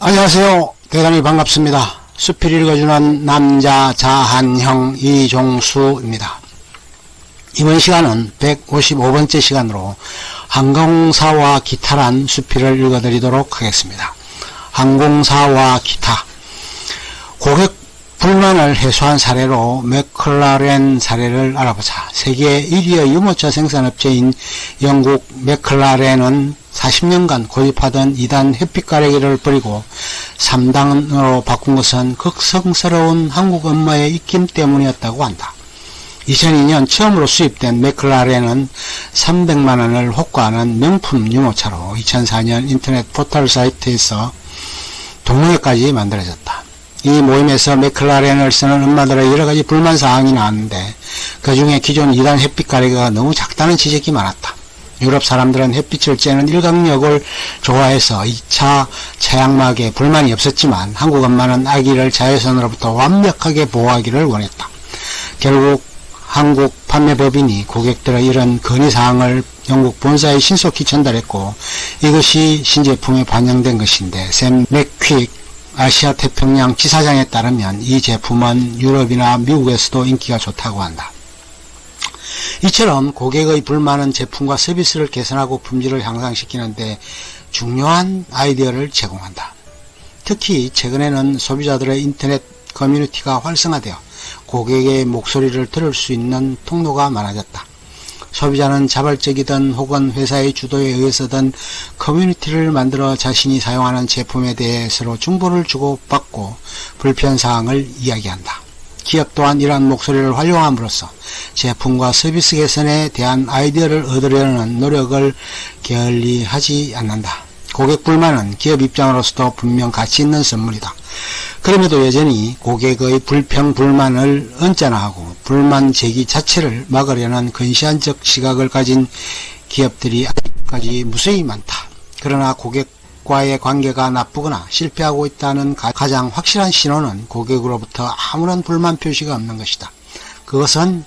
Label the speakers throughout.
Speaker 1: 안녕하세요. 대단히 반갑습니다. 수필 읽어주는 남자 자한형 이종수입니다. 이번 시간은 155번째 시간으로 항공사와 기타란 수필을 읽어드리도록 하겠습니다. 항공사와 기타. 고객 불만을 해소한 사례로 맥클라렌 사례를 알아보자. 세계 1위의 유모차 생산업체인 영국 맥클라렌은 40년간 고집하던 2단 햇빛 가리개를 버리고 3단으로 바꾼 것은 극성스러운 한국 엄마의 입김 때문이었다고 한다. 2002년 처음으로 수입된 맥클라렌은 300만원을 호가하는 명품 유모차로 2004년 인터넷 포털 사이트에서 동호회까지 만들어졌다. 이 모임에서 맥클라렌을 쓰는 엄마들의 여러가지 불만사항이 나왔는데 그 중에 기존 2단 햇빛 가리개가 너무 작다는 지적이 많았다. 유럽 사람들은 햇빛을 쬐는 일광욕을 좋아해서 2차 차양막에 불만이 없었지만 한국 엄마는 아기를 자외선으로부터 완벽하게 보호하기를 원했다. 결국 한국 판매법인이 고객들의 이런 건의사항을 영국 본사에 신속히 전달했고 이것이 신제품에 반영된 것인데 샘 맥퀵 아시아 태평양 지사장에 따르면 이 제품은 유럽이나 미국에서도 인기가 좋다고 한다. 이처럼 고객의 불만은 제품과 서비스를 개선하고 품질을 향상시키는데 중요한 아이디어를 제공한다. 특히 최근에는 소비자들의 인터넷 커뮤니티가 활성화되어 고객의 목소리를 들을 수 있는 통로가 많아졌다. 소비자는 자발적이든 혹은 회사의 주도에 의해서든 커뮤니티를 만들어 자신이 사용하는 제품에 대해 서로 정보를 주고받고 불편사항을 이야기한다. 기업 또한 이러한 목소리를 활용함으로써 제품과 서비스 개선에 대한 아이디어를 얻으려는 노력을 게을리하지 않는다. 고객 불만은 기업 입장으로서도 분명 가치 있는 선물이다. 그럼에도 여전히 고객의 불평불만을 언짢아하고 불만 제기 자체를 막으려는 근시안적 시각을 가진 기업들이 아직까지 무수히 많다. 그러나 고객과의 관계가 나쁘거나 실패하고 있다는 가장 확실한 신호는 고객으로부터 아무런 불만 표시가 없는 것이다. 그것은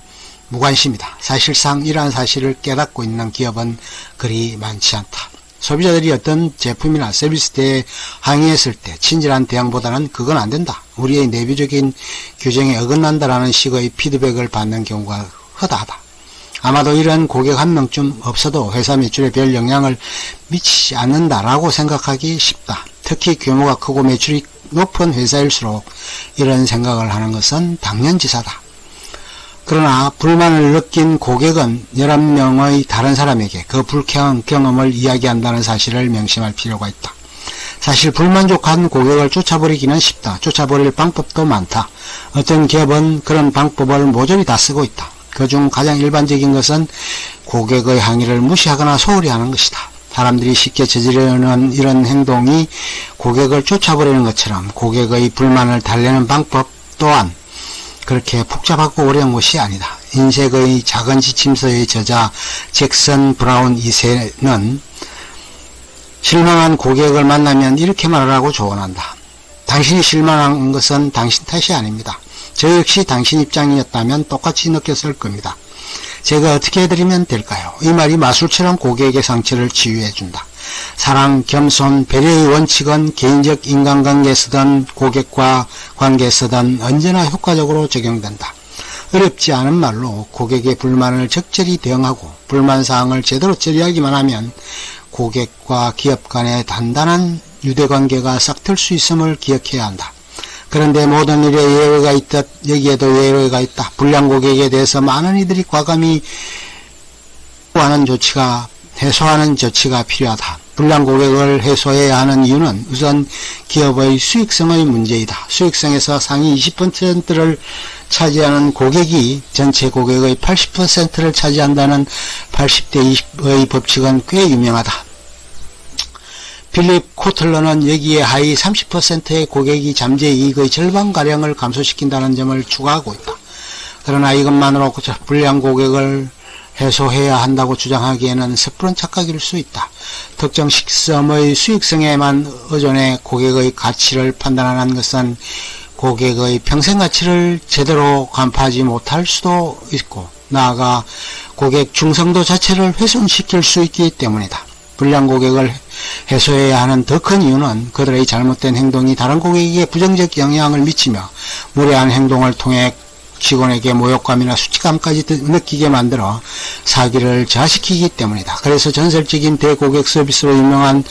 Speaker 1: 무관심이다. 사실상 이러한 사실을 깨닫고 있는 기업은 그리 많지 않다. 소비자들이 어떤 제품이나 서비스에 대해 항의했을 때 친절한 대응보다는 그건 안된다, 우리의 내부적인 규정에 어긋난다라는 식의 피드백을 받는 경우가 허다하다. 아마도 이런 고객 한 명쯤 없어도 회사 매출에 별 영향을 미치지 않는다라고 생각하기 쉽다. 특히 규모가 크고 매출이 높은 회사일수록 이런 생각을 하는 것은 당연지사다. 그러나 불만을 느낀 고객은 11명의 다른 사람에게 그 불쾌한 경험을 이야기한다는 사실을 명심할 필요가 있다. 사실 불만족한 고객을 쫓아버리기는 쉽다. 쫓아버릴 방법도 많다. 어떤 기업은 그런 방법을 모조리 다 쓰고 있다. 그중 가장 일반적인 것은 고객의 항의를 무시하거나 소홀히 하는 것이다. 사람들이 쉽게 저지르는 이런 행동이 고객을 쫓아버리는 것처럼 고객의 불만을 달래는 방법 또한 그렇게 복잡하고 어려운 것이 아니다. 인색의 작은 지침서의 저자 잭슨 브라운 2세는 실망한 고객을 만나면 이렇게 말하라고 조언한다. 당신이 실망한 것은 당신 탓이 아닙니다. 저 역시 당신 입장이었다면 똑같이 느꼈을 겁니다. 제가 어떻게 해드리면 될까요? 이 말이 마술처럼 고객의 상처를 치유해준다. 사랑, 겸손, 배려의 원칙은 개인적 인간관계에서든 고객과 관계에서든 언제나 효과적으로 적용된다. 어렵지 않은 말로 고객의 불만을 적절히 대응하고 불만사항을 제대로 처리하기만 하면 고객과 기업 간의 단단한 유대관계가 싹틀 수 있음을 기억해야 한다. 그런데 모든 일에 예외가 있듯 여기에도 예외가 있다. 불량 고객에 대해서 많은 이들이 과감히 해소하는 조치가 필요하다. 불량 고객을 해소해야 하는 이유는 우선 기업의 수익성의 문제이다. 수익성에서 상위 20%를 차지하는 고객이 전체 고객의 80%를 차지한다는 80대 20의 법칙은 꽤 유명하다. 필립 코틀러는 여기에 하위 30%의 고객이 잠재 이익의 절반가량을 감소시킨다는 점을 추가하고 있다. 그러나 이것만으로 불량 고객을 해소해야 한다고 주장하기에는 섣부른 착각일 수 있다. 특정 식점의 수익성에만 의존해 고객의 가치를 판단하는 것은 고객의 평생가치를 제대로 간파하지 못할 수도 있고 나아가 고객 충성도 자체를 훼손시킬 수 있기 때문이다. 불량 고객을 해소해야 하는 더 큰 이유는 그들의 잘못된 행동이 다른 고객에게 부정적 영향을 미치며 무례한 행동을 통해 직원에게 모욕감이나 수치감까지 느끼게 만들어 사기를 저하시키기 때문이다. 그래서 전설적인 대고객 서비스로 유명한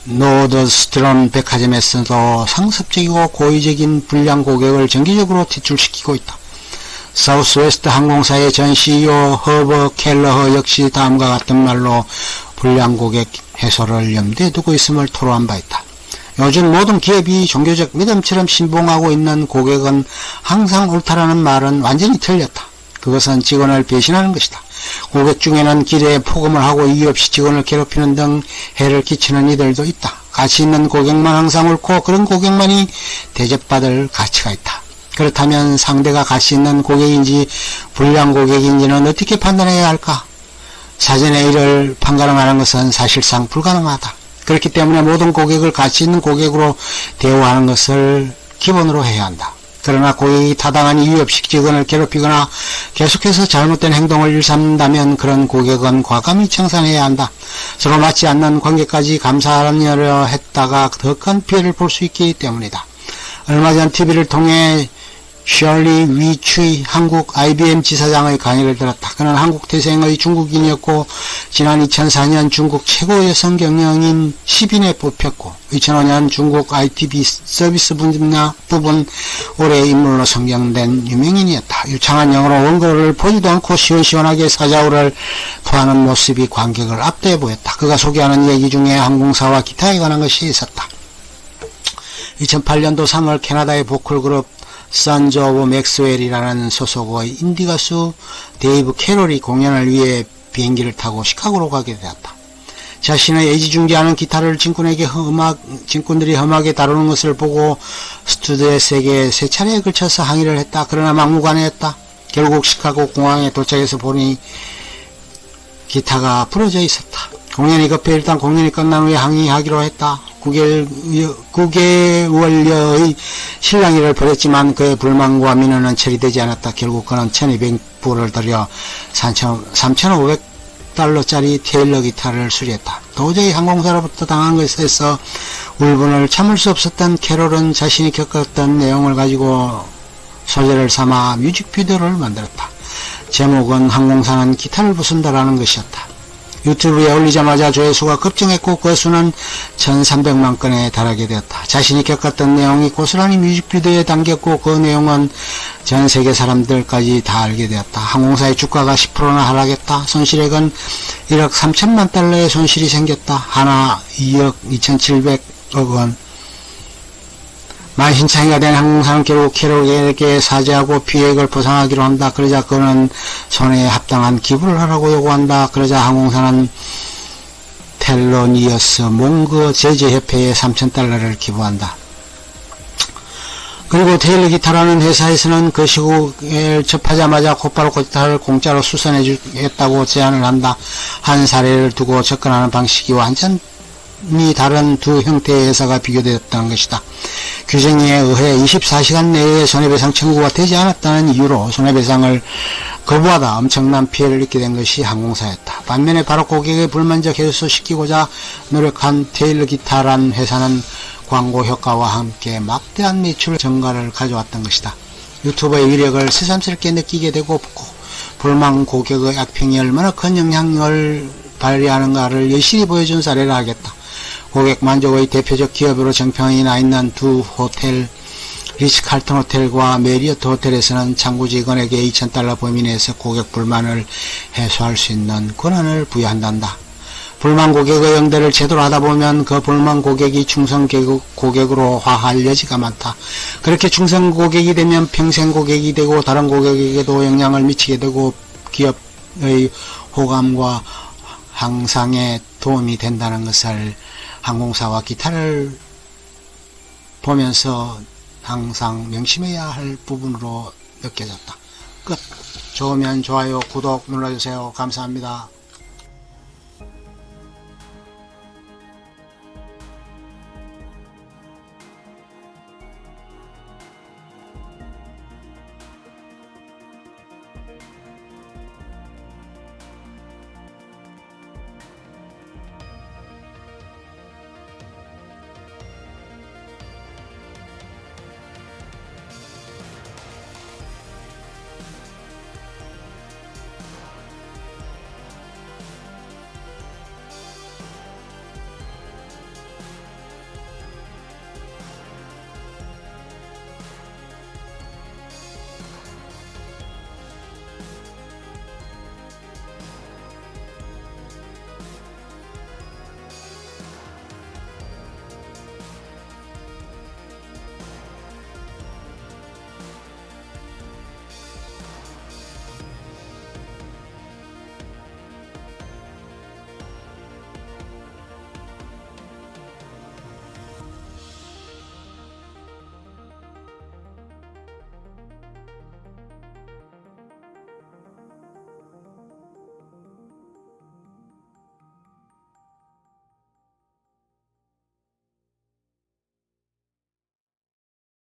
Speaker 1: 노더스트럼 백화점에서도 상습적이고 고의적인 불량 고객을 정기적으로 퇴출시키고 있다. 사우스웨스트 항공사의 전 CEO 허버 켈러허 역시 다음과 같은 말로 불량 고객 해소를 염두에 두고 있음을 토로한 바 있다. 요즘 모든 기업이 종교적 믿음처럼 신봉하고 있는 고객은 항상 옳다라는 말은 완전히 틀렸다. 그것은 직원을 배신하는 것이다. 고객 중에는 기대에 포금을 하고 이유 없이 직원을 괴롭히는 등 해를 끼치는 이들도 있다. 가치 있는 고객만 항상 옳고 그런 고객만이 대접받을 가치가 있다. 그렇다면 상대가 가치 있는 고객인지 불량 고객인지는 어떻게 판단해야 할까? 사전에 이를 판가름하는 것은 사실상 불가능하다. 그렇기 때문에 모든 고객을 가치 있는 고객으로 대우하는 것을 기본으로 해야 한다. 그러나 고객이 타당한 이유 없이 직원을 괴롭히거나 계속해서 잘못된 행동을 일삼는다면 그런 고객은 과감히 청산해야 한다. 서로 맞지 않는 관계까지 감사하려 했다가 더 큰 피해를 볼 수 있기 때문이다. 얼마 전 TV를 통해 셜리 위추이 한국 IBM 지사장의 강의를 들었다. 그는 한국 태생의 중국인이었고 지난 2004년 중국 최고 여성 경영인 10인에 뽑혔고 2005년 중국 ITB 서비스 분야 부분 올해의 인물로 선정된 유명인이었다. 유창한 영어로 원고를 보지도 않고 시원시원하게 사자우를 토하는 모습이 관객을 압도해 보였다. 그가 소개하는 얘기 중에 항공사와 기타에 관한 것이 있었다. 2008년도 3월 캐나다의 보컬 그룹 선즈 오브 맥스웰이라는 소속의 인디 가수 데이브 캐롤이 공연을 위해 비행기를 타고 시카고로 가게 되었다. 자신의 애지중지하는 기타를 진꾼들이 험하게 다루는 것을 보고 스튜디오스에게 세 차례에 걸쳐서 항의를 했다. 그러나 막무가내였다. 결국 시카고 공항에 도착해서 보니 기타가 부러져 있었다. 공연이 급해 일단 공연이 끝난 후에 항의하기로 했다. 9개월여의 실랑이를 벌였지만 그의 불만과 민원은 처리되지 않았다. 결국 그는 1200불을 들여 3,500달러짜리 테일러 기타를 수리했다. 도저히 항공사로부터 당한 것에서 울분을 참을 수 없었던 캐롤은 자신이 겪었던 내용을 가지고 소재를 삼아 뮤직비디오를 만들었다. 제목은 항공사는 기타를 부순다라는 것이었다. 유튜브에 올리자마자 조회수가 급증했고 그 수는 1300만 건에 달하게 되었다. 자신이 겪었던 내용이 고스란히 뮤직비디오에 담겼고 그 내용은 전 세계 사람들까지 다 알게 되었다. 항공사의 주가가 10%나 하락했다. 손실액은 1억 3천만 달러의 손실이 생겼다. 하나 2억 2700억 원. 만신창이가 된 항공사는 결국 캐롤에게 사죄하고 피해액을 보상하기로 한다. 그러자 그는 손해에 합당한 기부를 하라고 요구한다. 그러자 항공사는 텔로니어스 몽그 제재협회에 3,000달러를 기부한다. 그리고 테일러 기타라는 회사에서는 그 시국을 접하자마자 곧바로 기타를 공짜로 수선해 주겠다고 제안을 한다. 한 사례를 두고 접근하는 방식이 완전히 다른 두 형태의 회사가 비교되었다는 것이다. 규정에 의해 24시간 내에 손해배상 청구가 되지 않았다는 이유로 손해배상을 거부하다 엄청난 피해를 입게 된 것이 항공사였다. 반면에 바로 고객의 불만족 해소시키고자 노력한 테일러 기타란 회사는 광고 효과와 함께 막대한 매출 증가를 가져왔던 것이다. 유튜버의 위력을 새삼스럽게 느끼게 되고 불만 고객의 악평이 얼마나 큰 영향을 발휘하는가를 여실히 보여준 사례라 하겠다. 고객 만족의 대표적 기업으로 정평이 나 있는 두 호텔, 리츠칼튼 호텔과 메리어트 호텔에서는 창구 직원에게 2,000달러 범위 내에서 고객 불만을 해소할 수 있는 권한을 부여한단다. 불만 고객의 응대를 제대로 하다 보면 그 불만 고객이 충성 고객으로 화할 여지가 많다. 그렇게 충성 고객이 되면 평생 고객이 되고 다른 고객에게도 영향을 미치게 되고 기업의 호감과 향상에 도움이 된다는 것을 항공사와 기타를 보면서 항상 명심해야 할 부분으로 느껴졌다. 끝. 좋으면 좋아요, 구독 눌러주세요. 감사합니다.